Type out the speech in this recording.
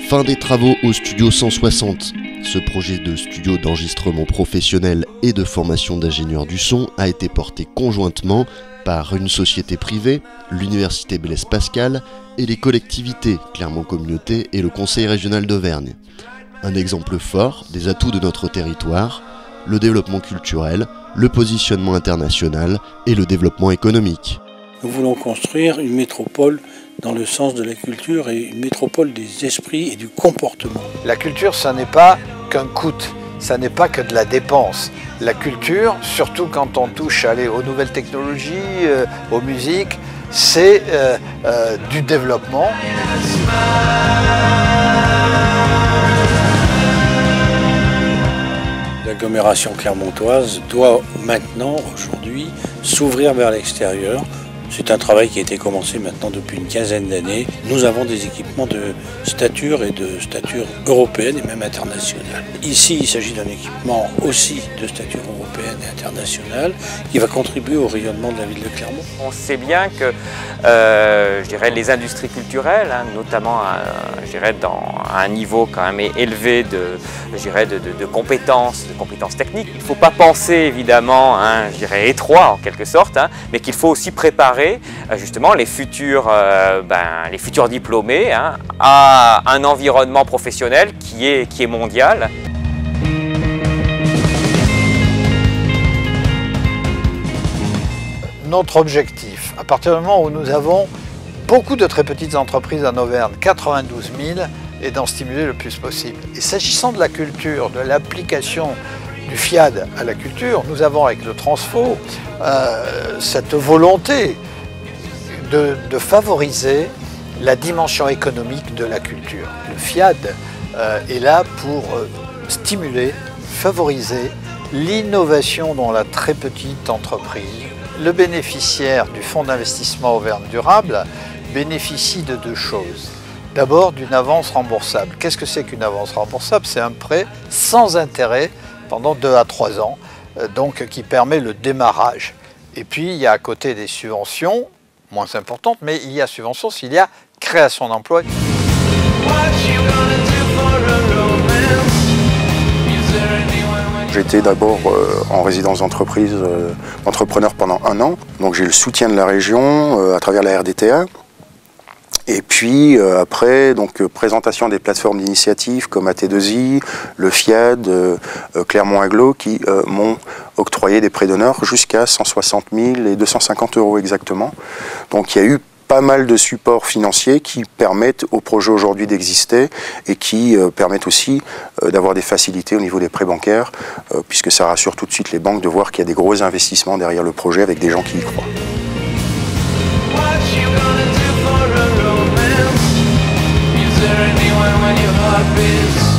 Fin des travaux au studio 160. Ce projet de studio d'enregistrement professionnel et de formation d'ingénieurs du son a été porté conjointement par une société privée, l'Université Blaise Pascal et les collectivités Clermont Communauté et le Conseil régional d'Auvergne. Un exemple fort des atouts de notre territoire, le développement culturel, le positionnement international et le développement économique. Nous voulons construire une métropole dans le sens de la culture et une métropole des esprits et du comportement. La culture, ça n'est pas qu'un coût, ça n'est pas que de la dépense. La culture, surtout quand on touche aux nouvelles technologies, aux musiques, c'est du développement. L'agglomération clermontoise doit maintenant, aujourd'hui, s'ouvrir vers l'extérieur. C'est un travail qui a été commencé maintenant depuis une quinzaine d'années. Nous avons des équipements de stature et de stature européenne et même internationale. Ici, il s'agit d'un équipement aussi de stature européenne et internationale qui va contribuer au rayonnement de la ville de Clermont. On sait bien que je dirais, les industries culturelles, notamment dans un niveau quand même élevé de compétences techniques, il ne faut pas penser évidemment étroit en quelque sorte, mais qu'il faut aussi préparer justement les futurs diplômés à un environnement professionnel qui est mondial. Notre objectif, à partir du moment où nous avons beaucoup de très petites entreprises en Auvergne, 92 000, est d'en stimuler le plus possible. Et s'agissant de la culture, de l'application du FIAD à la culture, nous avons avec le Transfo cette volonté de favoriser la dimension économique de la culture. Le FIAD est là pour stimuler, favoriser l'innovation dans la très petite entreprise. Le bénéficiaire du fonds d'investissement Auvergne Durable bénéficie de deux choses. D'abord, d'une avance remboursable. Qu'est-ce que c'est qu'une avance remboursable? C'est un prêt sans intérêt pendant 2 à 3 ans, donc qui permet le démarrage. Et puis, il y a à côté des subventions, moins importantes, mais il y a subventions s'il y a création d'emplois. J'étais d'abord en résidence d'entreprise, entrepreneur pendant 1 an. Donc j'ai le soutien de la région à travers la RDTA. Et puis après, présentation des plateformes d'initiatives comme AT2I, le FIAD, Clermont Agglo qui m'ont octroyé des prêts d'honneur jusqu'à 160 000 et 250 € exactement. Donc il y a eu pas mal de supports financiers qui permettent au projet aujourd'hui d'exister et qui permettent aussi d'avoir des facilités au niveau des prêts bancaires, puisque ça rassure tout de suite les banques de voir qu'il y a des gros investissements derrière le projet avec des gens qui y croient. Is there anyone when your heart beats?